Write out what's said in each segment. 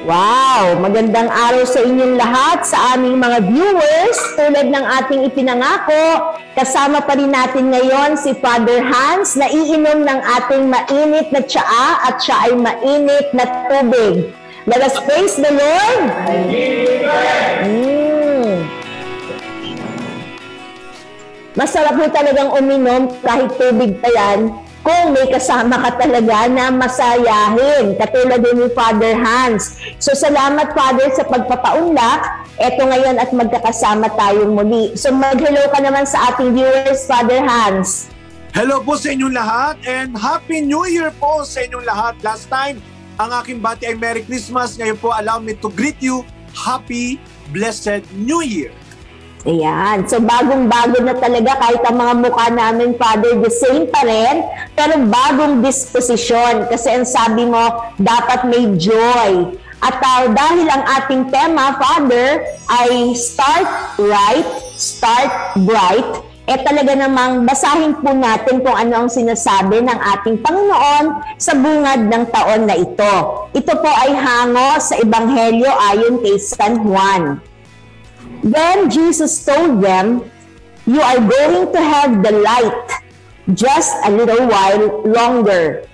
Wow! Magandang araw sa inyong lahat, sa aming mga viewers. Tulad ng ating ipinangako, kasama pa rin natin ngayon si Father Hans na iinom ng ating mainit na tsaa at siya ay mainit na tubig. Let us praise the Lord! Masarap mo talagang uminom kahit tubig pa yan kung may kasama ka talaga na masayahin, katulad din ni Father Hans. So salamat, Father, sa pagpapaunlak. Eto ngayon at magkakasama tayong muli. So mag-hello ka naman sa ating viewers, Father Hans. Hello po sa inyong lahat and Happy New Year po sa inyong lahat. Last time, ang aking bati ay Merry Christmas. Ngayon po, allow me to greet you. Happy, blessed New Year. Ayan. So, bagong-bago na talaga kahit ang mga mukha namin, Father, the same pa rin, pero bagong disposisyon. Kasi ang sabi mo, dapat may joy. At dahil ang ating tema, Father, ay start right, start bright, talaga namang basahin po natin kung ano ang sinasabi ng ating Panginoon sa bungad ng taon na ito. Ito po ay hango sa Ebanghelyo ayon kay San Juan. Then Jesus told them, "You are going to have the light just a little while longer.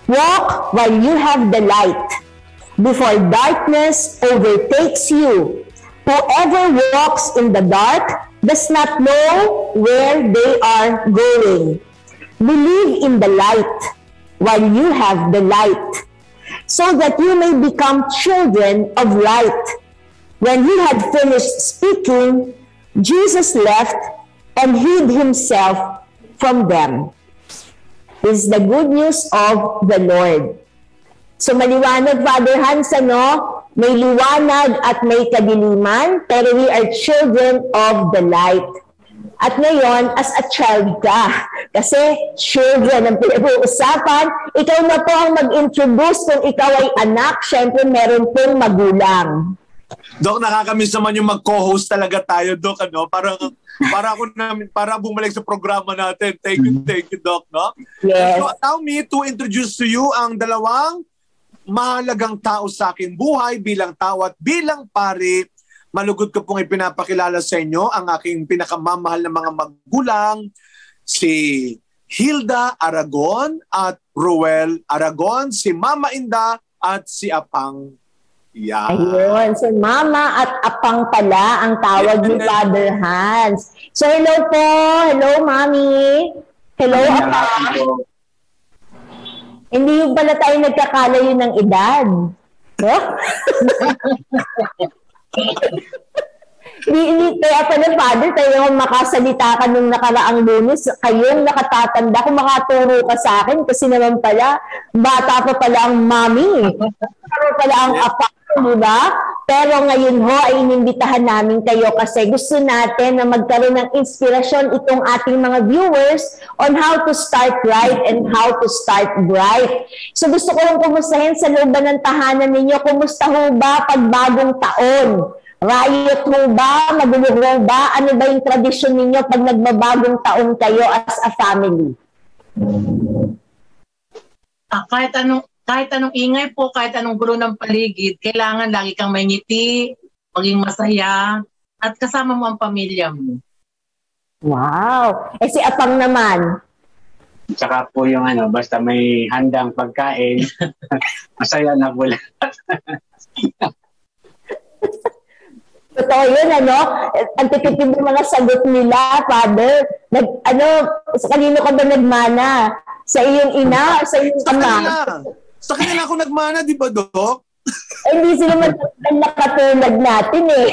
Walk while you have the light, before darkness overtakes you. Whoever walks in the dark does not know where they are going. Believe in the light while you have the light, so that you may become children of light." When he had finished speaking, Jesus left and hid himself from them. This is the good news of the Lord. So maliwanag, Father Hans, ano? May liwanag at may kadiliman, pero we are children of the light. At ngayon, as a child ka, kasi children ang pinag-uusapan, ikaw na po ang mag-introduce kung ikaw ay anak, syempre meron pong magulang. Dok, nakakamiss naman yung mag-co-host talaga tayo, Dok, ano? Para bumalik sa programa natin. Thank you, Dok, no? Yes. So, allow me to introduce to you ang dalawang mahalagang tao sa aking buhay bilang tao at bilang pari. Malugod ko pong ipinapakilala sa inyo ang aking pinakamamahal na mga magulang, si Hilda Aragon at Ruel Aragon, si Mama Inda at si Apang. Yeah. Ayun. So, Mama at Apang pala ang tawag ni Father Hans. So, hello po. Hello, Mami. Hello, Apang. Hindi yung pala tayo nagkakalayo ng edad. No? Kaya pala, Father, tayo makasalita ka nung nakaraang Lunes, kayong nakatatanda, kung makaturo ka sa akin, kasi naman pala, bata pa pala ang Mami. Bata pala ang Apang. Diba? Pero ngayon ho ay inimbitahan namin kayo kasi gusto natin na magkaroon ng inspirasyon itong ating mga viewers on how to start right and how to start bright. So gusto ko lang kumustahin sa loob ng tahanan ninyo, kumusta ho ba pag bagong taon? Riot ho ba? Magulo ho ba? Ano ba yung tradisyon ninyo pag nagbabagong taon kayo as a family? Kahit anong ingay po, kahit anong gulo ng paligid, kailangan lagi kang may ngiti, maging masaya, at kasama mo ang pamilya mo. Wow! Si Apang naman? Tsaka po yung basta may handang pagkain, masaya na po lahat. Totoo yun, ano? Ang titipid ng mga sagot nila, Father. Sa kanino ka ba nagmana? Sa iyong ina o sa iyong ama? Sa kanila ako nagmana, di ba, Dok? Hindi sila nakatulad natin eh.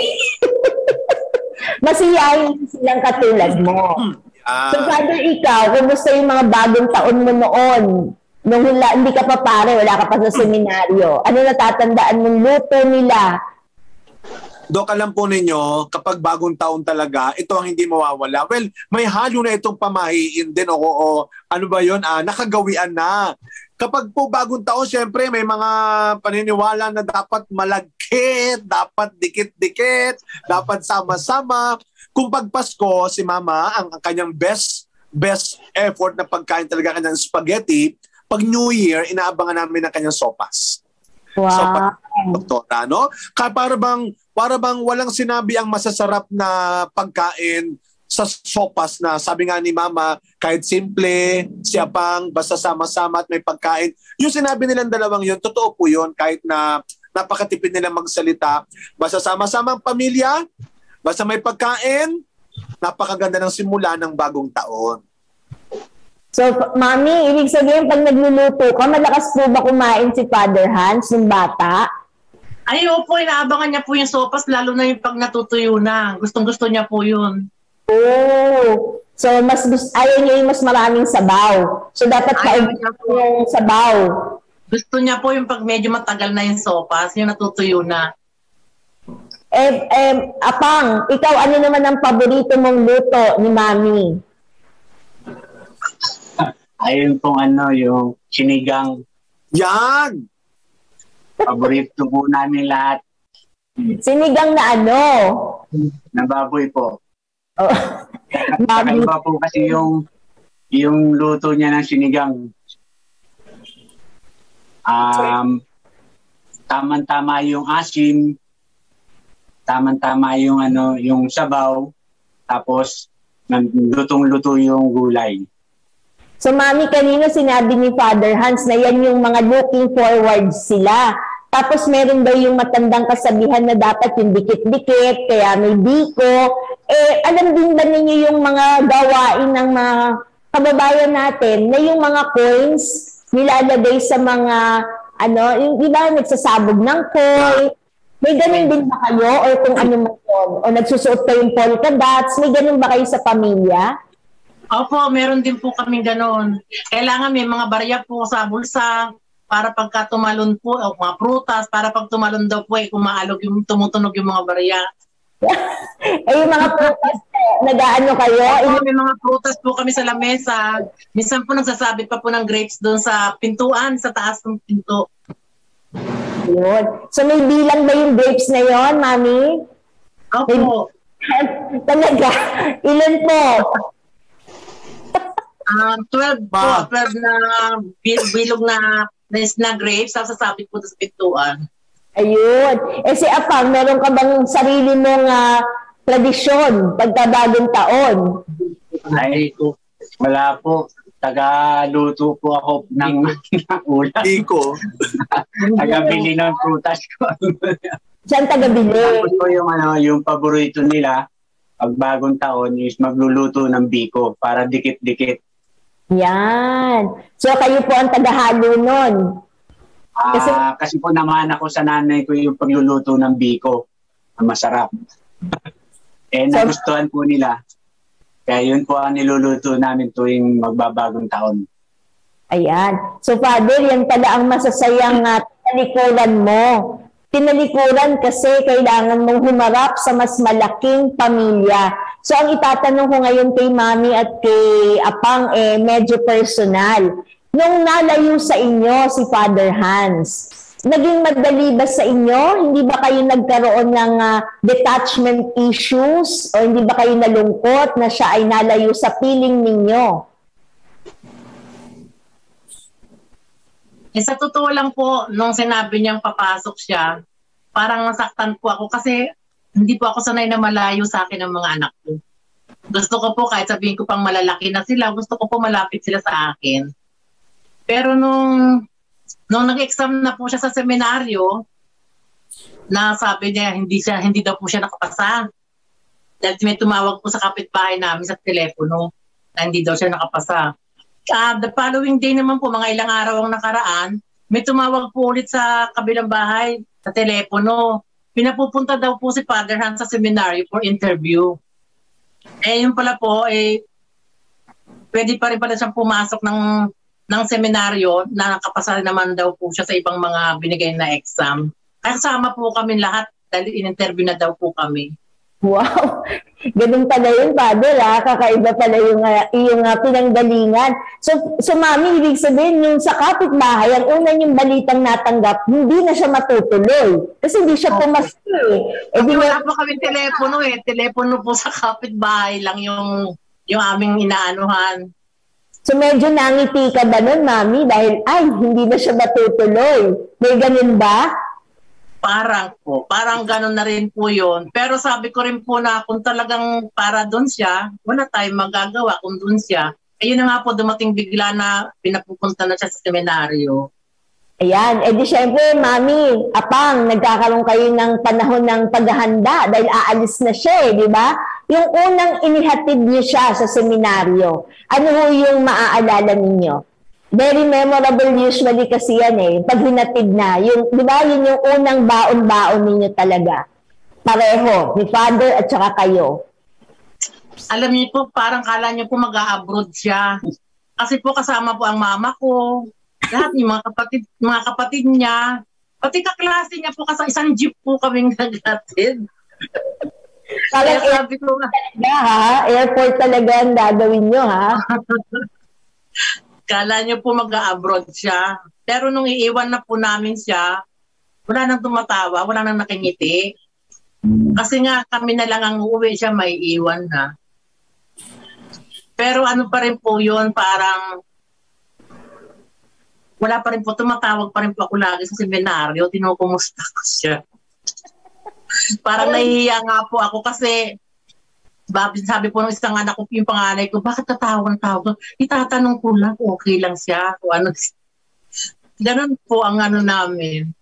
Masiyahin silang katulad mo. So, Father, ikaw, kumusta yung mga bagong taon mo noon? Nung hindi ka pa pare, wala ka pa sa seminaryo. Ano natatandaan mong luto nila? Dok, alam po ninyo, kapag bagong taon talaga, ito ang hindi mawawala. Well, may halo na itong pamahiin din o ano ba yun? Nakagawian na. Kapag po bagong taon, syempre may mga paniniwala na dapat malagkit, dapat dikit-dikit, dapat sama-sama. Kung pag Pasko, si Mama, ang kanyang best effort na pagkain talaga kanyang spaghetti, pag New Year, inaabangan namin ang kanyang sopas. Wow. Doktora, no? Para bang walang sinabi ang masasarap na pagkain sa sopas na sabi nga ni Mama, kahit simple, siyapang, basta sama-sama at may pagkain. Yung sinabi nilang dalawang yun, totoo po yun, kahit na napakatipid nilang magsalita. Basta sama-sama ang pamilya, basta may pagkain, napakaganda ng simula ng bagong taon. So, Mami, ibig sabihin, pag nagluluto ka, malakas po ba kumain si Father Hans ng bata? Ay, opo, inaabangan niya po yung sopas, lalo na yung pag natutuyo na. Gustong-gusto niya po yun. Oh, so ayaw niya yung mas maraming sabaw. So, dapat niya po yung sabaw. Gusto niya po yung pag medyo matagal na yung sopas, yung natutuyo na. Apang, ikaw, ano naman ang paborito mong luto ni Mami? Ayun pong yung sinigang. Yan! Paborito po namin lahat. Sinigang na ano? Na baboy po. Oh. Kakaiba po kasi yung luto niya ng sinigang. Tama-tama yung asin, tama-tama yung yung sabaw, tapos lutong-luto yung gulay. So, Mami, kanina sinabi ni Father Hans na yan yung mga looking forward sila. Tapos meron daw yung matandang kasabihan na dapat yung dikit-dikit, kaya may biko. Alam din ba ninyo yung mga gawain ng mga kababayan natin na yung mga coins nilalagay sa mga, yung iba nagsasabog ng coin. May ganun din ba kayo? O kung ano man yun? O nagsusuot kayong polka dots? May ganun ba kayo sa pamilya? Opo, meron din po kami gano'n. Kailangan may mga barya po sa bulsa para pagka tumalon po, o mga prutas, para pag tumalon daw po, kumaalog yung tumutunog yung mga barya. Yung mga prutas, nag-aano kayo? Opo, may mga prutas po kami sa lamesa. Minsan po nagsasabit pa po ng grapes doon sa pintuan, sa taas ng pinto. Yun. So may bilang ba yung grapes na yon, Mami? Opo. Talaga? Ilan po? 12 po, 12 na bilog na grapes, sasabit po sa pintuan. Ayun. Si Apang, meron ka bang sarili mong tradisyon pagkabagong taon? Ay, wala po. Taga-luto po ako ng ulam. Iko. Taga-bili ng prutas ko. Saan taga-bili? Tapos po yung paborito nila, pag bagong taon is magluluto ng biko para dikit-dikit. Yan. So kayo po ang tagahalo nun? Kasi po naman ako sa nanay ko yung pagluluto ng biko. Masarap. Nagustuhan po nila. Kaya yun po ang niluluto namin tuwing magbabagong taon. Ayan. So Father, yan pala ang masasayang tinalikuran mo. Tinalikuran kasi kailangan mong humarap sa mas malaking pamilya. So ang itatanong ko ngayon kay Mami at kay Apang medyo personal. Nung nalayo sa inyo si Father Hans, naging madali ba sa inyo? Hindi ba kayo nagkaroon ng detachment issues? O hindi ba kayo nalungkot na siya ay nalayo sa piling ninyo? Sa totoo lang po, nung sinabi niyang papasok siya, parang nasaktan po ako kasi hindi po ako sanay na malayo sa akin ng mga anak ko. Gusto ko po, kahit sabihin ko pang malalaki na sila, gusto ko po malapit sila sa akin. Pero nung nag-exam na po siya sa seminaryo, na sabi niya hindi daw po siya nakapasa. Dahil may tumawag po sa kapitbahay namin sa telepono na hindi daw siya nakapasa. The following day naman po, mga ilang araw ang nakaraan, may tumawag po ulit sa kabilang bahay sa telepono. Pinapupunta daw po si Father Hans sa seminaryo for interview. Yun pala po, pwede pa rin pala siyang pumasok ng seminaryo na nakapasa naman daw po siya sa ibang mga binigay na exam. Kasama po kami lahat dahil in-interview na daw po kami. Wow! Ganun pala yun, Father, kakaiba pala yung pinanggalingan. So Mami, ibig sabihin, yung sa kapitbahay, ang una yung balitang natanggap, hindi na siya matutuloy. Kasi hindi siya pumaski. Wala po kami telepono Telepono po sa kapitbahay lang yung aming inaanuhan. So medyo nangiti ka ba nun, Mami? Dahil, ay, hindi na siya matutuloy. May ganun ba? Parang ganun na rin po yun. Pero sabi ko rin po na kung talagang para doon siya, wala tayong magagawa kung doon siya. Ayun na nga po, dumating bigla na pinapupunta na siya sa seminaryo. Ayan. Di syempre, Mami, Apang, nagkakaroon kayo ng panahon ng paghahanda dahil aalis na siya, di ba? Yung unang inihatid niyo siya sa seminaryo, ano ho yung maaalala ninyo? Very memorable usually kasi yan pag hinatid na. Yung, di ba, yun yung unang baon-baon ninyo talaga. Pareho, ni Father at saka kayo. Alam niyo po, parang kala niyo po mag-a-abroad siya. Kasi po kasama po ang mama ko, lahat yung mga kapatid niya, pati kaklase niya po kasi isang jeep po kaming naghatid. Kaya sabi ko nga, airport talaga ang gagawin nyo, ha? Kala niyo po mag-a-abroad siya. Pero nung iiwan na po namin siya, wala nang tumatawa, wala nang nakingiti. Kasi nga kami na lang ang uuwi, siya may iwan na. Pero ano pa rin po yun, parang wala pa rin po, tumatawag pa rin po ako lagi sa seminaryo, tinukumusta ko siya. Parang nahihiya nga po ako kasi sabi po ng isang anak ko, yung panganay ko, bakit tatawag? Itatanong ko lang, okay lang siya. O ano. Ganun po ang ano namin.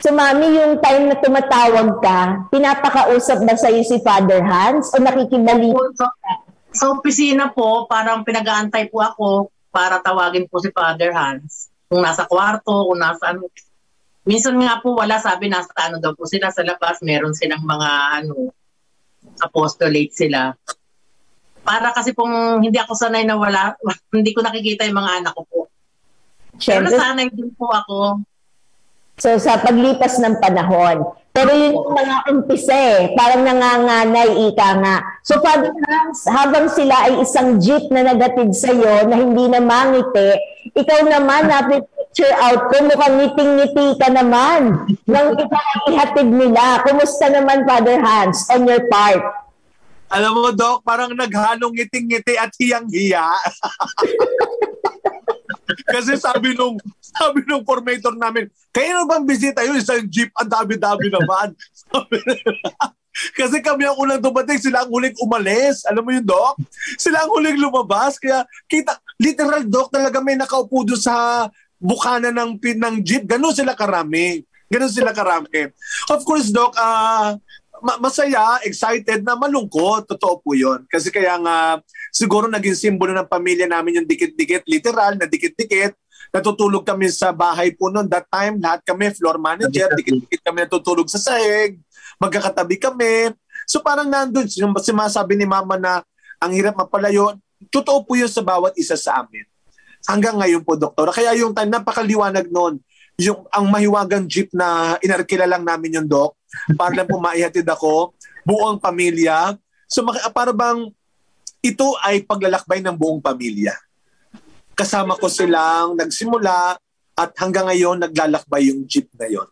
So, Mami, yung time na tumatawag ka, pinapakausap ba sa'yo si Father Hans o nakikibalita? Sa opisina po, parang pinag-aantay po ako para tawagin po si Father Hans. Kung nasa kwarto, kung nasa ano. Minsan nga po wala, sabi nasa ano daw po sila sa labas, meron silang mga ano, apostolate sila. Para kasi pong hindi ako sanay na wala, hindi ko nakikita yung mga anak ko po. Pero sanay din po ako. So sa paglipas ng panahon. Pero yun yung mga umpisa parang nanganganay, ika nga. So Father Hans, habang sila ay isang jeep na nagatid sa'yo na hindi na mangiti, ikaw naman na-picture out ko, mukhang ngiting-ngiti ka naman nang ihatid nila. Kumusta naman, Father Hans, on your part? Alam mo, Doc, parang naghalong ngiting-ngiti at hiyang-hiya. Kasi sabi nung formator namin, kayo na bang bisita yun? Isang jeep, ang dami-dami naman. Kasi kami ang unang dumating, sila ang huling umalis. Alam mo yun, Doc? Sila ang huling lumabas. Kaya kita, literal, Doc, talaga may nakaupo doon sa bukana ng jeep. Ganun sila karami. Of course, Doc, masaya, excited na malungkot. Totoo po yun. Kasi kaya nga, siguro naging simbolo ng pamilya namin yung dikit-dikit, literal na dikit-dikit. Natutulog kami sa bahay po noon. That time, lahat kami, floor manager, dikit-dikit kami natutulog sa sahig. Magkakatabi kami. So parang nandun, yung sinasabi ni Mama na ang hirap mapalayo, totoo po yun sa bawat isa sa amin. Hanggang ngayon po, Doktora. Kaya yung time, napakaliwanag noon. Yung ang mahiwagang jeep na inarkila lang namin yung Doc, para lang po maihatid ako, buong pamilya. So para bang ito ay paglalakbay ng buong pamilya. Kasama ko silang nagsimula at hanggang ngayon naglalakbay yung jeep na yon.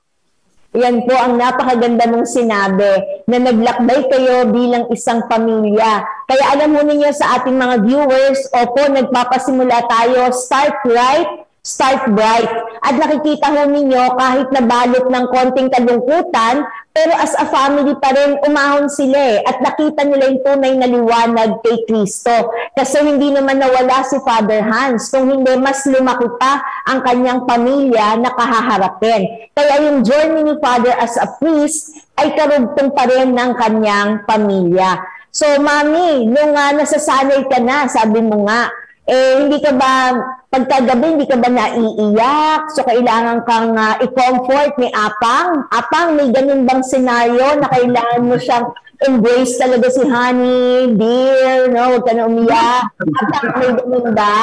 Yan po ang napakaganda mong sinabi na naglakbay kayo bilang isang pamilya. Kaya alam mo ninyo sa ating mga viewers, opo, nagpapasimula tayo, start right, start bright. At nakikita ho ninyo kahit nabalot ng konting kalungkutan, pero as a family pa rin, umahon sila at nakita nila yung tunay na liwanag kay Kristo. Kasi hindi naman nawala si Father Hans, kung hindi mas lumaki pa ang kanyang pamilya na kahaharapin. Kaya yung journey ni Father as a priest ay karugtong pa rin ng kanyang pamilya. So, Mami, nung nasasanay ka na, sabi mo nga, hindi ka ba, pagkagabi, hindi ka ba naiiyak? So, kailangan kang i-comfort ni Apang. Apang, may ganun bang senaryo na kailangan mo siyang embrace talaga si Honey, dear, no? Huwag ka na umiyak. Apang, may ganun ba?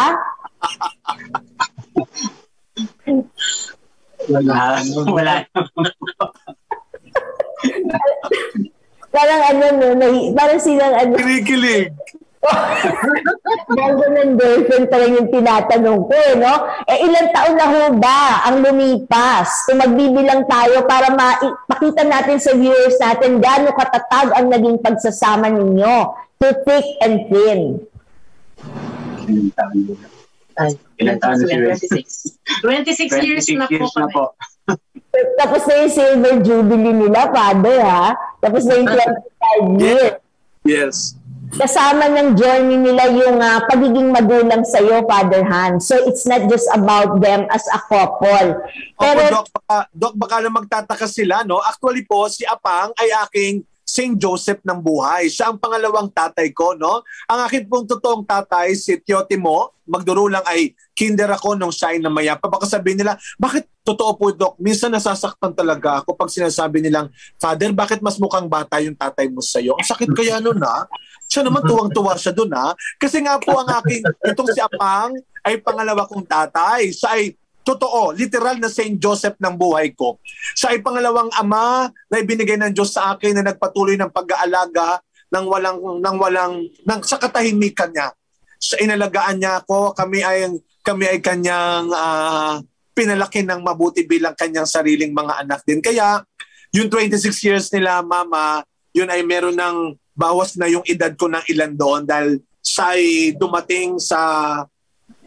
Wala. Parang parang silang Kinikilig. Ganda ng girlfriend pa rin yung tinatanong ko, no? Ilang taon na ho ba ang lumipas? Kung magbibilang tayo para makita natin sa viewers natin gaano katatag ang naging pagsasama ninyo to thick and thin. Ay, Ilan taon na si Will? 26 years na po kami. Tapos na yung silver jubilee nila, Father, ha? Tapos na yung 25 years. Yes. Kasama ng journey nila yung pagiging magulang sa iyo, Father Hans. So it's not just about them as a couple. Pero Doc, baka na magtataka sila, no? Actually po, si Apang ay aking Saint Joseph ng buhay. Siya ang pangalawang tatay ko, no? Ang akin pong totoong tatay, si Teotimo, magduro lang ay kinder ako nung siya ay namayapa. Baka sabihin nila, bakit totoo po, Doc? Minsan nasasaktan talaga ako pag sinasabi nilang, Father, bakit mas mukhang bata yung tatay mo sa'yo? Ang sakit kaya nun, ha? Siya naman tuwang-tuwa siya dun, ha? Kasi nga po ang aking, itong si Apang ay pangalawa kong tatay. Siya ay totoo, literal na Saint Joseph ng buhay ko. Siya ay pangalawang ama na ibinigay ng Diyos sa akin na nagpatuloy ng pag-aalaga sa katahimikan niya. Siya inalagaan niya ako, kami ay kanyang pinalaki ng mabuti bilang kanyang sariling mga anak din. Kaya yung 26 years nila, Mama, yun ay meron ng bawas na yung edad ko ng ilan doon dahil siya ay dumating sa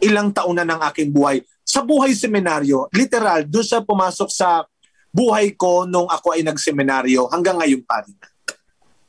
ilang taon na ng aking buhay. Sa buhay seminaryo, literal, doon siya pumasok sa buhay ko nung ako ay nagseminaryo hanggang ngayon pa rin.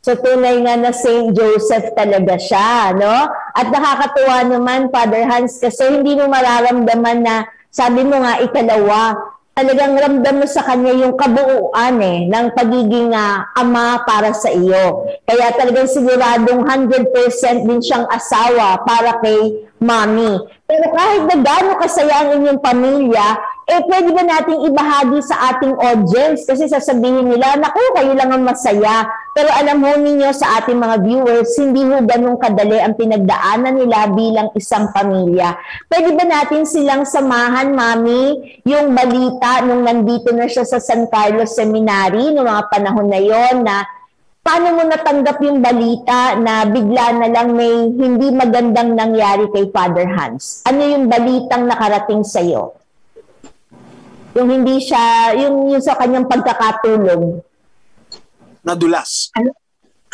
So tunay nga na Saint Joseph talaga siya, no? At nakakatuwa naman, Father Hans, kasi hindi mo mararamdaman na, sabi mo nga, ikalawa, talagang ramdam mo sa kanya yung kabuuan ng pagiging ama para sa iyo. Kaya talagang siguradong 100% din siyang asawa para kay Mommy. Pero kahit na gaano kasaya ang inyong pamilya, pwede ba nating ibahagi sa ating audience? Kasi sasabihin nila, naku, kayo lang ang masaya. Pero alam mo ninyo sa ating mga viewers, hindi mo ganun kadali ang pinagdaanan nila bilang isang pamilya. Pwede ba natin silang samahan, Mommy, yung balita nung nandito na siya sa San Carlos Seminary, noong mga panahon na yon, na paano mo natanggap yung balita na bigla na lang may hindi magandang nangyari kay Father Hans? Ano yung balitang nakarating sa iyo? Yung hindi siya, yung sa kanyang pagkakatulog. Nadulas.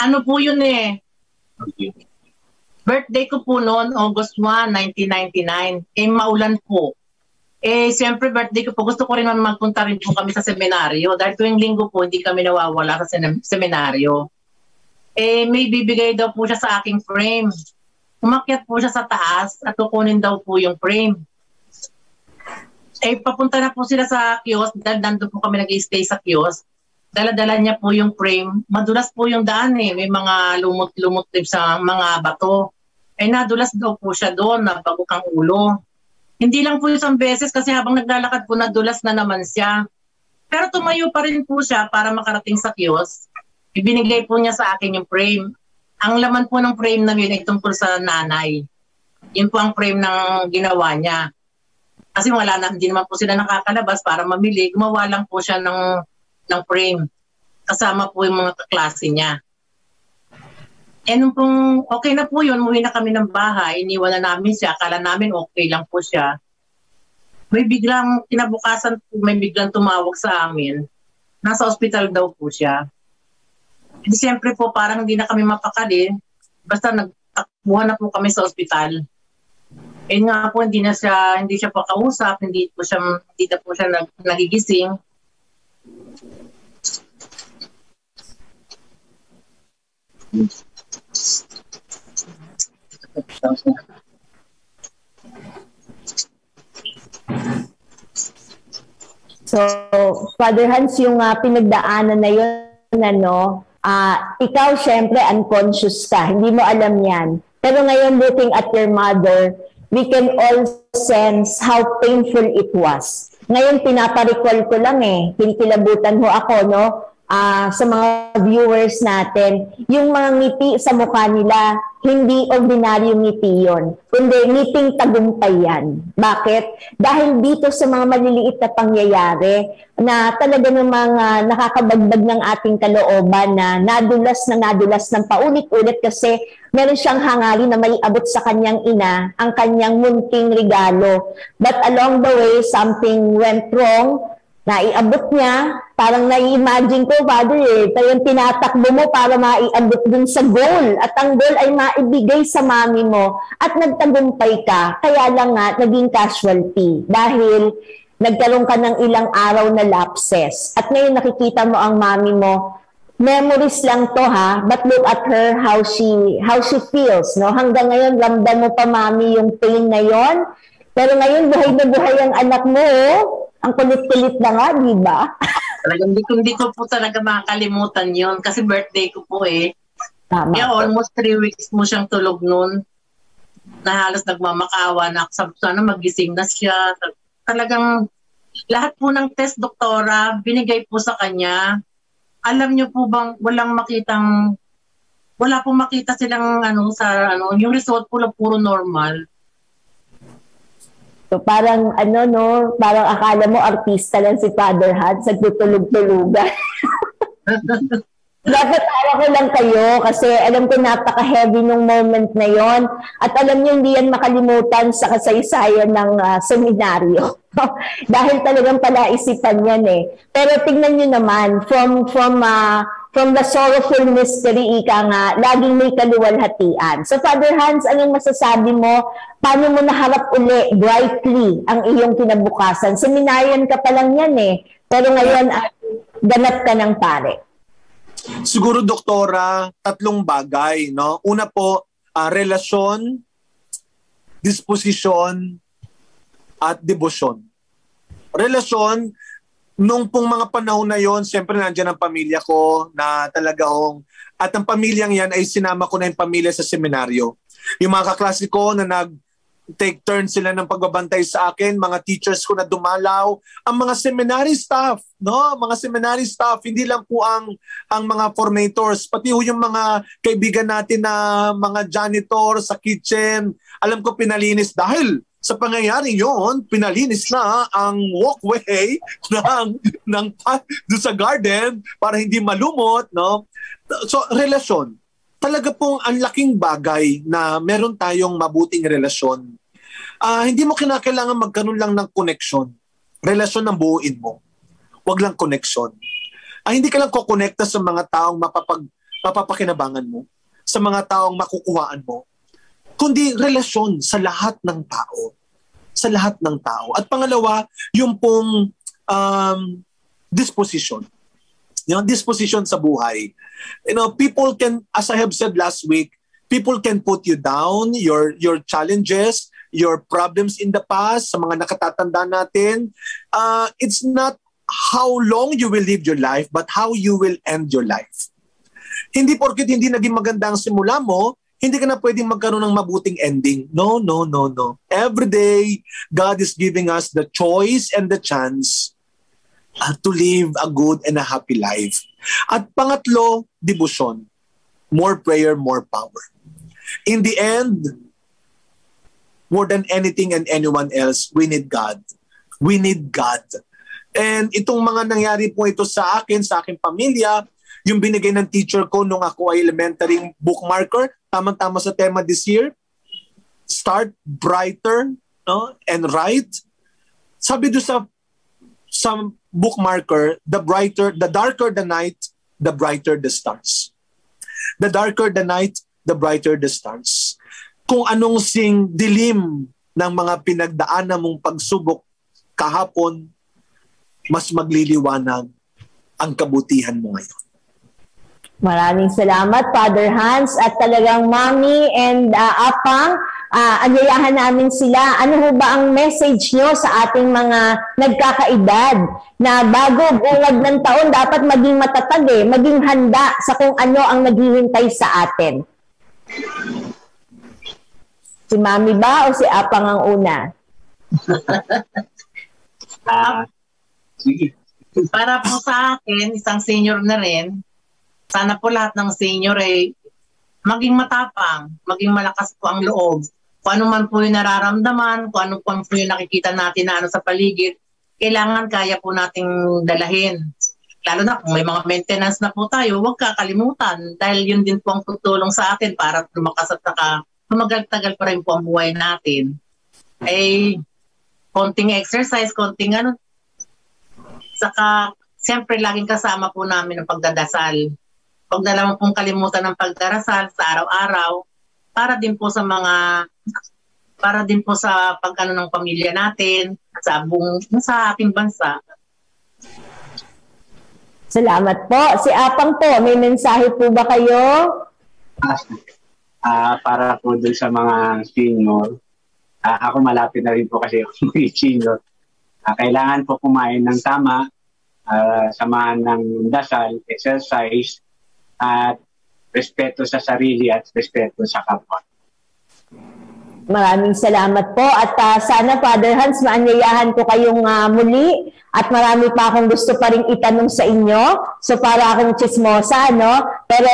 Ano po yun Birthday ko po noon, August 1, 1999. Maulan po. Siyempre birthday ko po, gusto ko rin magpunta rin po kami sa seminaryo. Dahil tuwing linggo po, hindi kami nawawala sa seminaryo. May bibigay daw po siya sa aking frame. Umakyat po siya sa taas at kukunin daw po yung frame. Papunta na po sila sa kiosk dahil nandun po kami nag-stay sa kiosk. Dala-dala niya po yung frame. Madulas po yung daan May mga lumot-lumot sa mga bato. Nadulas daw po siya doon, nabagok ang ulo. Hindi lang po isang beses kasi habang naglalakad po, nadulas na naman siya. Pero tumayo pa rin po siya para makarating sa kiosk. Ibinigay po niya sa akin yung frame. Ang laman po ng frame na yun ay tungkol sa nanay. Yun po ang frame ng ginawa niya. Kasi hindi naman po sila nakakalabas para mamili. Gumawa lang po siya ng frame. Kasama po yung mga kaklase niya. Nung pong okay na po yun, umuwi na kami ng bahay, iniwan na namin siya, akala namin okay lang po siya. May biglang, kinabukasan po, may biglang tumawag sa amin, nasa ospital daw po siya. Siyempre po, parang hindi na kami mapakali, basta nagtakbuhan na po kami sa ospital. Nga po, hindi siya pakausap, hindi na po siya nagigising. So, Father Hans, yung pinagdaanan na yun, ikaw syempre unconscious ka, hindi mo alam yan. Pero ngayon, looking at your mother, we can all sense how painful it was. Ngayon, pinaparecall ko lang kinikilabutan ho ako, sa mga viewers natin, yung mga ngiti sa mukha nila, hindi ordinaryong ngiti yun, kundi ngiting tagumpay yan. Bakit? Dahil dito sa mga maliliit na pangyayari na talaga namang nakakabagbag ng ating kalooban na nadulas ng paulit-ulit kasi meron siyang hangarin na maiabot sa kanyang ina ang kanyang munting regalo. But along the way, something went wrong. naiabot niya, parang nai-imagine ko, Father, yung tinatakbo mo para maiabot dun sa goal. At ang goal ay maibigay sa mami mo at nagtagumpay ka. Kaya lang nga, naging casualty dahil nagkaroon ka ng ilang araw na lapses. At ngayon nakikita mo ang mami mo, memories lang to ha, but look at her, how she feels, no? Hanggang ngayon, ramdam mo pa, mami, yung pain na yon. Pero ngayon, buhay na buhay ang anak mo, ang kulit-kulit na nga, di ba? Talagang hindi ko po talaga makakalimutan yon kasi birthday ko po eh. Tama. Kaya almost 3 weeks mo siyang tulog noon na halos nagmamakaawa na ako. Sana magising na siya. Talagang lahat po ng test, doktora, binigay po sa kanya. Alam niyo po bang wala pong makita silang yung result po lang puro normal. So parang parang akala mo artista lang si Father Hans, nagtutulog-tulugan. Dapat araw ko lang kayo kasi alam ko napaka-heavy nung moment na yon. At alam niyo, hindi yan makalimutan sa kasaysayan ng seminaryo. Dahil talagang palaisipan yan eh. Pero tingnan niyo naman, from the sorrowful mystery, ika nga, laging may kaluwalhatian. So Father Hans, anong masasabi mo? Paano mo naharap uli, brightly, ang iyong kinabukasan? Seminaryan ka pa lang yan eh. Pero ngayon, ganap ka ng pare. Siguro, doktora, 3 bagay, no? Una po, relasyon, disposisyon, at debosyon. Relasyon, nung pong mga panahon na yon, siyempre nandiyan ang pamilya ko na talagang, at ang pamilyang yan ay sinama ko na yung pamilya sa seminaryo. Yung mga kaklase ko na take turn sila ng pagbabantay sa akin, mga teachers ko na dumalaw, ang mga seminary staff, no? Mga seminary staff, hindi lang po ang mga formators, pati yung mga kaibigan natin na mga janitor sa kitchen, alam ko pinalinis dahil sa pangyayari yon, pinalinis na ang walkway ng doon sa garden para hindi malumot, no? So, relasyon. Talaga pong ang laking bagay na meron tayong mabuting relasyon. Hindi mo kinakailangan magkaroon lang ng connection. Relasyon ang buuin mo. Huwag lang connection. Hindi ka lang kukonekta sa mga taong mapapakinabangan mo, sa mga taong makukuhaan mo, kundi relasyon sa lahat ng tao. Sa lahat ng tao. At pangalawa, yung pong disposition. Yung disposition sa buhay. People can, as I have said last week, people can put you down, your challenges, your problems in the past, sa mga nakatatanda natin. It's not how long you will live your life, but how you will end your life. Hindi porket hindi naging maganda ang simula mo, hindi ka na pwedeng magkaroon ng mabuting ending. No, no, no, no. Every day, God is giving us the choice and the chance to live a good and a happy life. At pangatlo, devotion. More prayer, more power. In the end, more than anything and anyone else, we need God. We need God. And itong mga nangyari po ito sa akin, sa aking pamilya, yung binigay ng teacher ko nung ako ay elementary bookmarker, tamang-tama sa tema this year, start brighter, no? And write. Sabi doon sa bookmarker, the darker the night, the brighter the stars. The darker the night, the brighter the stars. Kung anong dilim ng mga pinagdaanan mong pagsubok kahapon, mas magliliwanag ang kabutihan mo ngayon. Maraming salamat, Father Hans. At talagang Mami and Apang, anyayahan namin sila. Ano ho ba ang message nyo sa ating mga nagkakaedad na bago bungad ng taon, dapat maging matatag maging handa sa kung ano ang naghihintay sa atin? Si Mami ba o si Apang ang una? Sige. Para po sa akin, isang senior na rin, sana po lahat ng senior maging matapang, maging malakas po ang loob. Kung ano man po yung nararamdaman, kung ano po yung nakikita natin na sa paligid, kailangan kaya po nating dalahin. Lalo na kung may mga maintenance na po tayo, huwag kakalimutan dahil yun din po ang tutulong sa atin para lumakas at tumagal-tagal pa rin po ang buhay natin. Konting exercise, konting Saka, siyempre, laging kasama po namin ang pagdadasal. Huwag na naman pong kalimutan ng pagdarasal sa araw-araw para din po sa pag-ano ng pamilya natin sa ating bansa. Salamat po. Si Apang po, may mensahe po ba kayo? Para po doon sa mga senior, ako malapit na rin po kasi ako may senior. Kailangan po kumain ng tama, samahan ng dasal, exercise, at respeto sa sarili at respeto sa kapwa. Maraming salamat po at sana Father Hans maanyayahan ko kayong muli at marami pa akong gusto pa rin itanong sa inyo. So para akong chismosa, no? Pero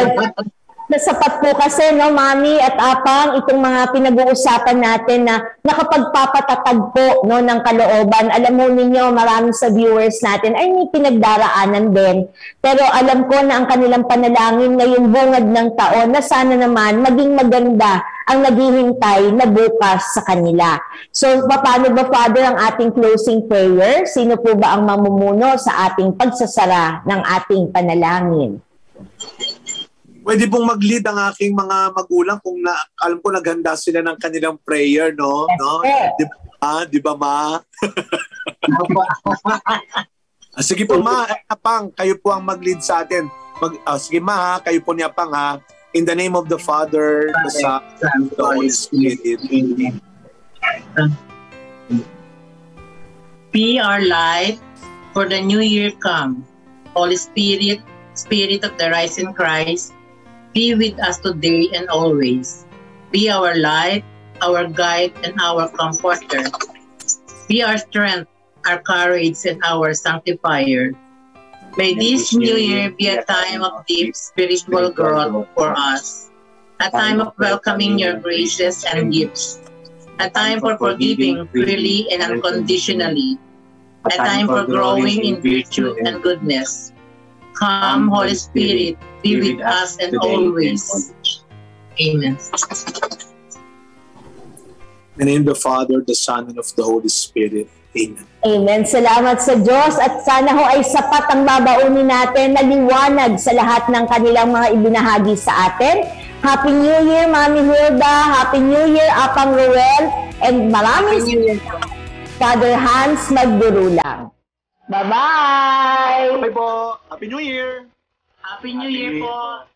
nasapat po kasi, no, Mami at Apang, itong mga pinag-uusapan natin na nakapagpapatatag po, no, ng kalooban. Alam mo ninyo, marami sa viewers natin ay may pinagdaraanan din. Pero alam ko na ang kanilang panalangin ngayong bungad ng taon na sana naman maging maganda ang naghihintay na bukas sa kanila. So, paano ba, Father, ang ating closing prayer? Sino po ba ang mamumuno sa ating pagsasara ng ating panalangin? Pwede pong mag-lead ang aking mga magulang kung alam ko naghanda sila ng kanilang prayer, no? Yes, no? Di ba, Ma? Sige po, Ma. Apang, kayo po ang mag-lead sa atin. Sige, Ma, ha? Kayo po ni Apang, ha? In the name of the Father, the Son, and the Holy Spirit. Amen. Be our light for the new year come. Holy Spirit, Spirit of the rising Christ, be with us today and always. Be our light, our guide, and our comforter. Be our strength, our courage, and our sanctifier. May this new year be a time of deep spiritual growth for us, a time of welcoming your graces and gifts, a time for forgiving freely and unconditionally, a time for growing in virtue and goodness. Come, Holy Spirit, be with us and always. Amen. In the name of the Father, the Son, and of the Holy Spirit. Amen. Amen. Salamat sa Diyos at sana ho ay sapat ang babaunin natin na liwanag sa lahat ng kanilang mga ibinahagi sa atin. Happy New Year, Mami Hilda. Happy New Year, Apang Ruel. And maraming Father Hans Magdurulang. Bye-bye! Bye po! Happy New Year! Happy New Year po!